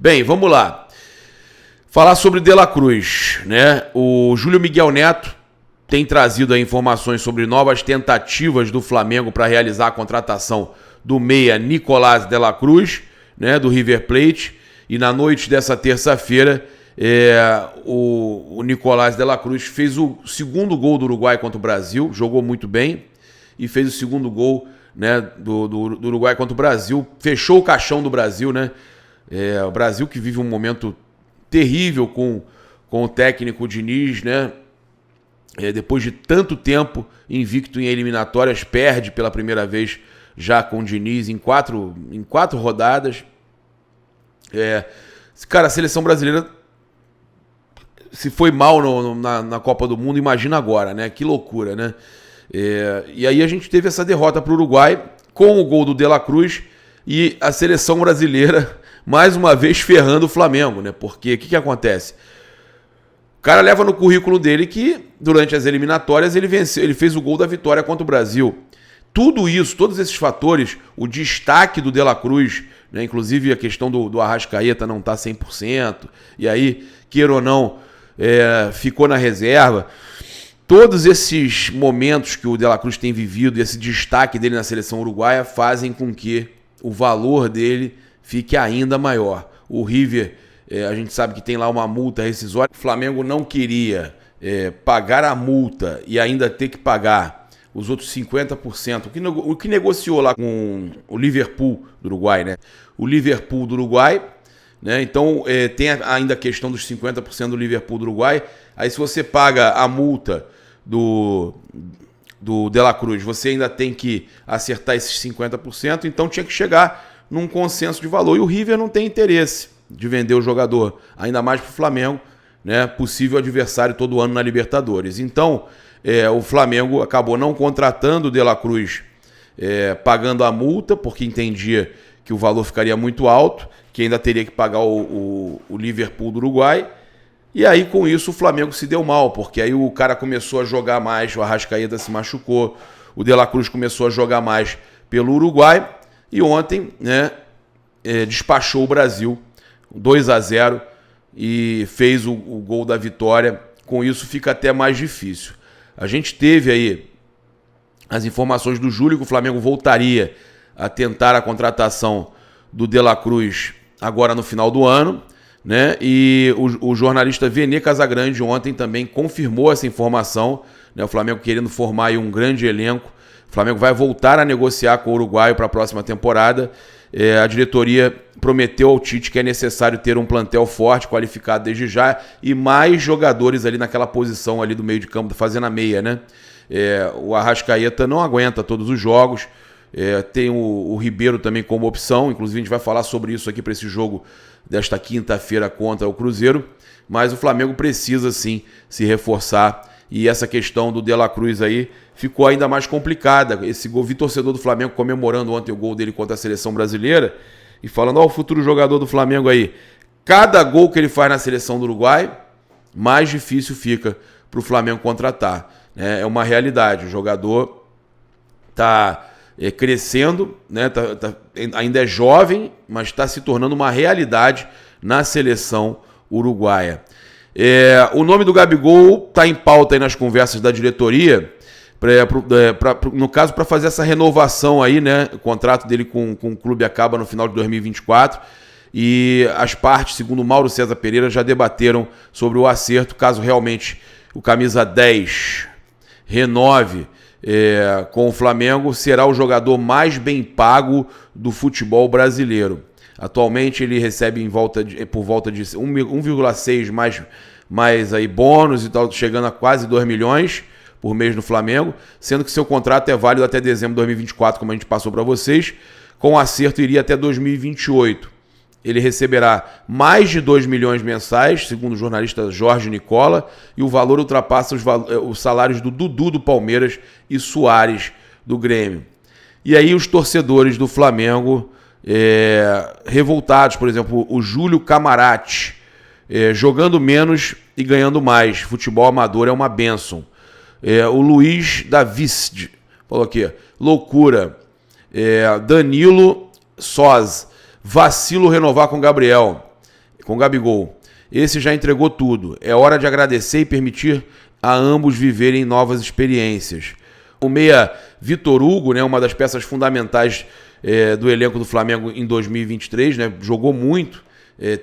Bem, vamos lá. Falar sobre De La Cruz, né? O Júlio Miguel Neto tem trazido aí informações sobre novas tentativas do Flamengo para realizar a contratação do meia Nicolás De La Cruz, né, do River Plate. E na noite dessa terça-feira, o Nicolás De La Cruz fez o segundo gol do Uruguai contra o Brasil, jogou muito bem e fez o segundo gol, né, do Uruguai contra o Brasil, fechou o caixão do Brasil, né? O Brasil que vive um momento terrível com o técnico Diniz, né? Depois de tanto tempo invicto em eliminatórias, perde pela primeira vez já com o Diniz em quatro rodadas. Cara, a seleção brasileira, se foi mal na Copa do Mundo, imagina agora, né? Que loucura, né? E aí a gente teve essa derrota para o Uruguai com o gol do De La Cruz e a seleção brasileira mais uma vez ferrando o Flamengo, né? Porque o que acontece? O cara leva no currículo dele que durante as eliminatórias ele fez o gol da vitória contra o Brasil. Tudo isso, todos esses fatores, o destaque do De La Cruz, né? Inclusive a questão do Arrascaeta não estar 100%, e aí, queira ou não, ficou na reserva. Todos esses momentos que o De La Cruz tem vivido, esse destaque dele na seleção uruguaia, fazem com que o valor dele fique ainda maior. O River, a gente sabe que tem lá uma multa rescisória. O Flamengo não queria pagar a multa e ainda ter que pagar os outros 50%. O que negociou lá com o Liverpool do Uruguai, né? O Liverpool do Uruguai, né? Então tem ainda a questão dos 50% do Liverpool do Uruguai. Aí se você paga a multa do De La Cruz, você ainda tem que acertar esses 50%, então tinha que chegar num consenso de valor. E o River não tem interesse de vender o jogador, ainda mais para o Flamengo, né? Possível adversário todo ano na Libertadores. Então, o Flamengo acabou não contratando o De La Cruz, pagando a multa, porque entendia que o valor ficaria muito alto, que ainda teria que pagar o Liverpool do Uruguai. E aí, com isso, o Flamengo se deu mal, porque aí o cara começou a jogar mais, o Arrascaeta se machucou, o De La Cruz começou a jogar mais pelo Uruguai, e ontem, né, despachou o Brasil 2-0 e fez o gol da vitória. Com isso fica até mais difícil. A gente teve aí as informações do Júlio que o Flamengo voltaria a tentar a contratação do De La Cruz agora no final do ano, né? E o jornalista Vene Casagrande ontem também confirmou essa informação, né? O Flamengo querendo formar aí um grande elenco. O Flamengo vai voltar a negociar com o uruguaio para a próxima temporada. A diretoria prometeu ao Tite que é necessário ter um plantel forte, qualificado desde já, e mais jogadores ali naquela posição ali do meio de campo, fazendo a meia, né? O Arrascaeta não aguenta todos os jogos. Tem o Ribeiro também como opção, inclusive a gente vai falar sobre isso aqui para esse jogo desta quinta-feira contra o Cruzeiro, mas o Flamengo precisa sim se reforçar, e essa questão do De La Cruz aí ficou ainda mais complicada. Esse gol, vi torcedor do Flamengo comemorando ontem o gol dele contra a seleção brasileira e falando, o futuro jogador do Flamengo aí. Cada gol que ele faz na seleção do Uruguai, mais difícil fica para o Flamengo contratar, né? É uma realidade, o jogador está crescendo, né? Ainda é jovem, mas está se tornando uma realidade na seleção uruguaia. O nome do Gabigol está em pauta aí nas conversas da diretoria, no caso para fazer essa renovação aí, né? O contrato dele com o clube acaba no final de 2024 e as partes, segundo Mauro César Pereira, já debateram sobre o acerto, caso realmente o camisa 10 renove com o Flamengo, será o jogador mais bem pago do futebol brasileiro. Atualmente ele recebe por volta de 1,6 mais aí bônus e tal, chegando a quase 2 milhões por mês no Flamengo, sendo que seu contrato é válido até dezembro de 2024, como a gente passou para vocês. Com acerto iria até 2028. Ele receberá mais de 2 milhões mensais, segundo o jornalista Jorge Nicola, e o valor ultrapassa os salários do Dudu do Palmeiras e Suárez do Grêmio. E aí os torcedores do Flamengo revoltados, por exemplo, o Júlio Camarati, jogando menos e ganhando mais. Futebol amador é uma bênção. O Luiz David falou aqui, loucura. Danilo Soz, vacilo renovar com Gabriel. com o Gabigol. Esse já entregou tudo. É hora de agradecer e permitir a ambos viverem novas experiências. O meia Vitor Hugo, né, uma das peças fundamentais do elenco do Flamengo em 2023, né, jogou muito,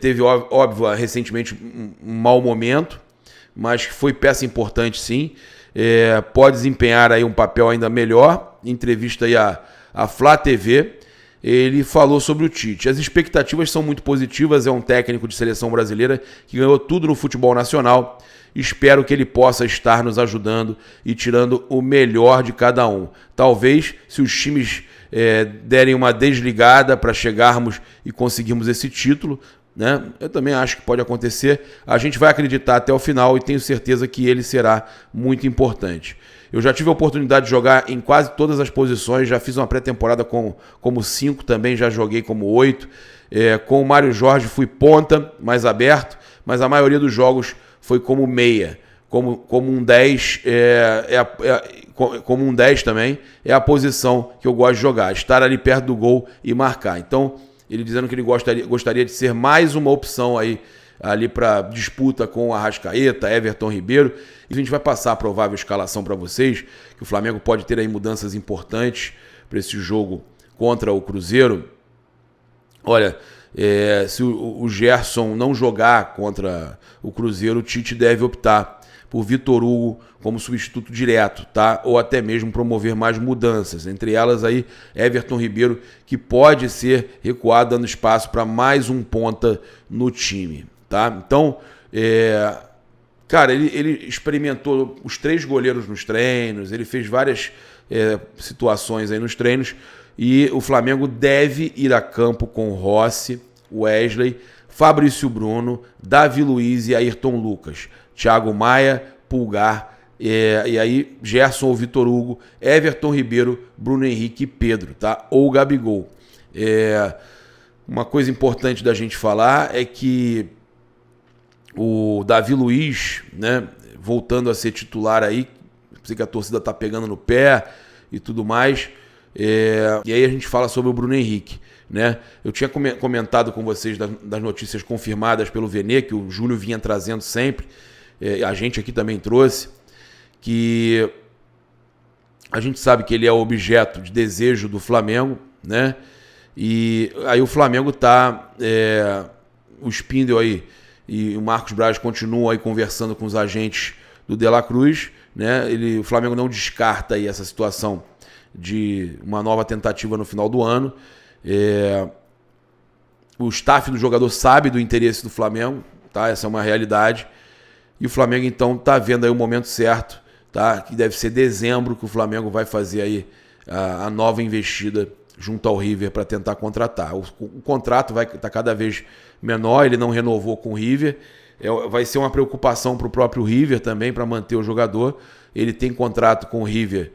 teve, óbvio, recentemente um mau momento, mas foi peça importante sim, pode desempenhar aí um papel ainda melhor. Em entrevista aí à Flá TV, ele falou sobre o Tite. As expectativas são muito positivas, é um técnico de seleção brasileira que ganhou tudo no futebol nacional. Espero que ele possa estar nos ajudando e tirando o melhor de cada um. Talvez, se os times derem uma desligada para chegarmos e conseguirmos esse título, né? Eu também acho que pode acontecer. A gente vai acreditar até o final e tenho certeza que ele será muito importante. Eu já tive a oportunidade de jogar em quase todas as posições, já fiz uma pré-temporada como 5 também, já joguei como 8. Com o Mário Jorge fui ponta, mais aberto, mas a maioria dos jogos foi como meia. Como um 10, como um 10 também, é a posição que eu gosto de jogar, estar ali perto do gol e marcar. Então, ele dizendo que ele gostaria de ser mais uma opção aí, ali para disputa com o Arrascaeta, Everton Ribeiro. E a gente vai passar a provável escalação para vocês, que o Flamengo pode ter aí mudanças importantes para esse jogo contra o Cruzeiro. Olha, se o Gerson não jogar contra o Cruzeiro, o Tite deve optar por Vitor Hugo como substituto direto, tá? Ou até mesmo promover mais mudanças. Entre elas aí, Everton Ribeiro, que pode ser recuado, dando espaço para mais um ponta no time, tá? Então, cara, ele experimentou os 3 goleiros nos treinos, ele fez várias situações aí nos treinos, e o Flamengo deve ir a campo com Rossi, Wesley, Fabrício Bruno, Davi Luiz e Ayrton Lucas, Thiago Maia, Pulgar, e aí Gerson ou Vitor Hugo, Everton Ribeiro, Bruno Henrique e Pedro, tá? Ou Gabigol. Uma coisa importante da gente falar é que o Davi Luiz, né, voltando a ser titular aí, sei que a torcida tá pegando no pé e tudo mais, e aí a gente fala sobre o Bruno Henrique, né? Eu tinha comentado com vocês das notícias confirmadas pelo Vene, que o Júlio vinha trazendo sempre, a gente aqui também trouxe, que a gente sabe que ele é objeto de desejo do Flamengo, né? E aí o Flamengo tá, o Spindel aí e o Marcos Braz continuam aí conversando com os agentes do De La Cruz, né? O Flamengo não descarta aí essa situação de uma nova tentativa no final do ano. O staff do jogador sabe do interesse do Flamengo, tá? Essa é uma realidade. E o Flamengo então tá vendo aí o momento certo, tá? Que deve ser dezembro que o Flamengo vai fazer aí a nova investida junto ao River para tentar contratar. O contrato vai estar cada vez menor, ele não renovou com o River. Vai ser uma preocupação para o próprio River também, para manter o jogador. Ele tem contrato com o River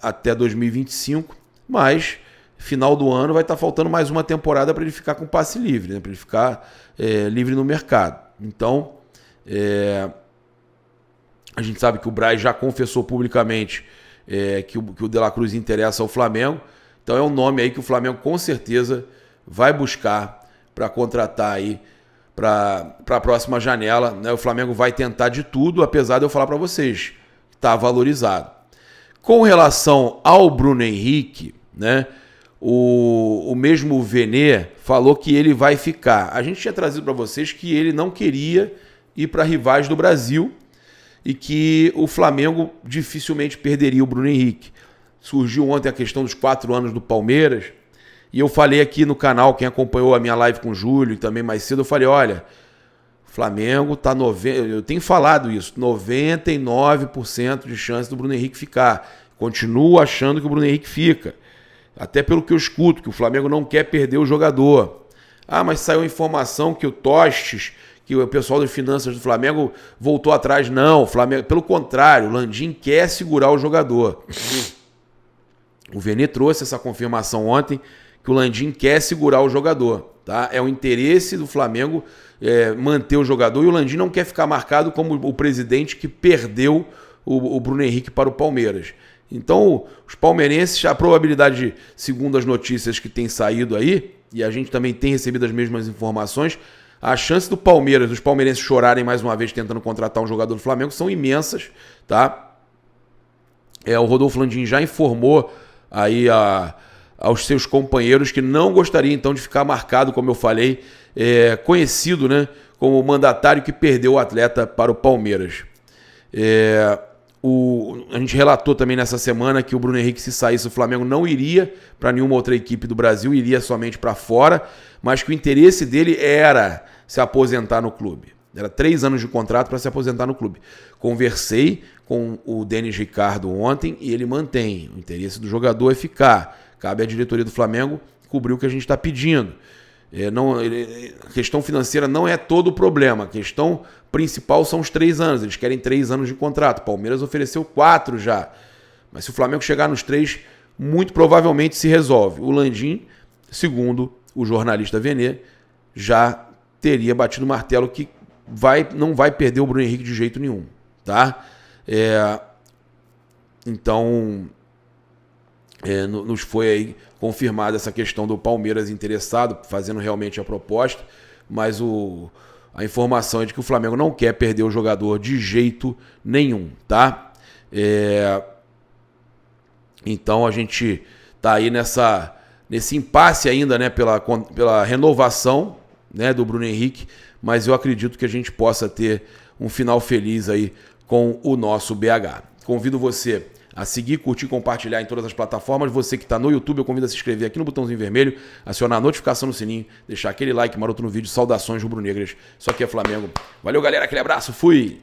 até 2025, mas final do ano vai estar faltando mais uma temporada para ele ficar com passe livre, né? Para ele ficar livre no mercado. Então, a gente sabe que o Braz já confessou publicamente que o De La Cruz interessa ao Flamengo. Então é um nome aí que o Flamengo com certeza vai buscar para contratar aí para a próxima janela, né? O Flamengo vai tentar de tudo, apesar de eu falar para vocês que está valorizado. Com relação ao Bruno Henrique, né? O mesmo Vene falou que ele vai ficar. A gente tinha trazido para vocês que ele não queria ir para rivais do Brasil e que o Flamengo dificilmente perderia o Bruno Henrique. Surgiu ontem a questão dos 4 anos do Palmeiras e eu falei aqui no canal, quem acompanhou a minha live com o Júlio e também mais cedo, eu falei, olha, o Flamengo tá eu tenho falado isso, 99% de chance do Bruno Henrique ficar. Continuo achando que o Bruno Henrique fica. Até pelo que eu escuto, que o Flamengo não quer perder o jogador. Ah, mas saiu a informação que o Tostes, que o pessoal das finanças do Flamengo voltou atrás. Não, o Flamengo, pelo contrário, o Landim quer segurar o jogador. O Vene trouxe essa confirmação ontem, que o Landim quer segurar o jogador. Tá? É o interesse do Flamengo manter o jogador, e o Landim não quer ficar marcado como o presidente que perdeu o Bruno Henrique para o Palmeiras. Então, os palmeirenses, a probabilidade, segundo as notícias que têm saído aí, e a gente também tem recebido as mesmas informações, A chance do Palmeiras, dos palmeirenses chorarem mais uma vez tentando contratar um jogador do Flamengo são imensas, tá? O Rodolfo Landim já informou aí aos seus companheiros que não gostaria então de ficar marcado, como eu falei, conhecido, né, como o mandatário que perdeu o atleta para o Palmeiras. A gente relatou também nessa semana que o Bruno Henrique, se saísse do Flamengo, não iria para nenhuma outra equipe do Brasil, iria somente para fora, mas que o interesse dele era se aposentar no clube. Era 3 anos de contrato para se aposentar no clube. Conversei com o Denis Ricardo ontem e ele mantém. O interesse do jogador é ficar. Cabe à diretoria do Flamengo cobrir o que a gente está pedindo. A questão financeira não é todo o problema. A questão principal são os 3 anos. Eles querem 3 anos de contrato. O Palmeiras ofereceu 4 já. Mas se o Flamengo chegar nos 3, muito provavelmente se resolve. O Landim, segundo o jornalista Venê, já teria batido o martelo que não vai perder o Bruno Henrique de jeito nenhum. Tá? Então, nos foi aí confirmada essa questão do Palmeiras interessado, fazendo realmente a proposta, mas a informação é de que o Flamengo não quer perder o jogador de jeito nenhum, tá? Então a gente tá aí nesse impasse ainda, né, pela renovação, né, do Bruno Henrique, mas eu acredito que a gente possa ter um final feliz aí com o nosso BH. Convido você a seguir, curtir, compartilhar em todas as plataformas. Você que está no YouTube, eu convido a se inscrever aqui no botãozinho vermelho, acionar a notificação no sininho, deixar aquele like maroto no vídeo. Saudações rubro-negras. Isso aqui é Flamengo. Valeu, galera. Aquele abraço. Fui!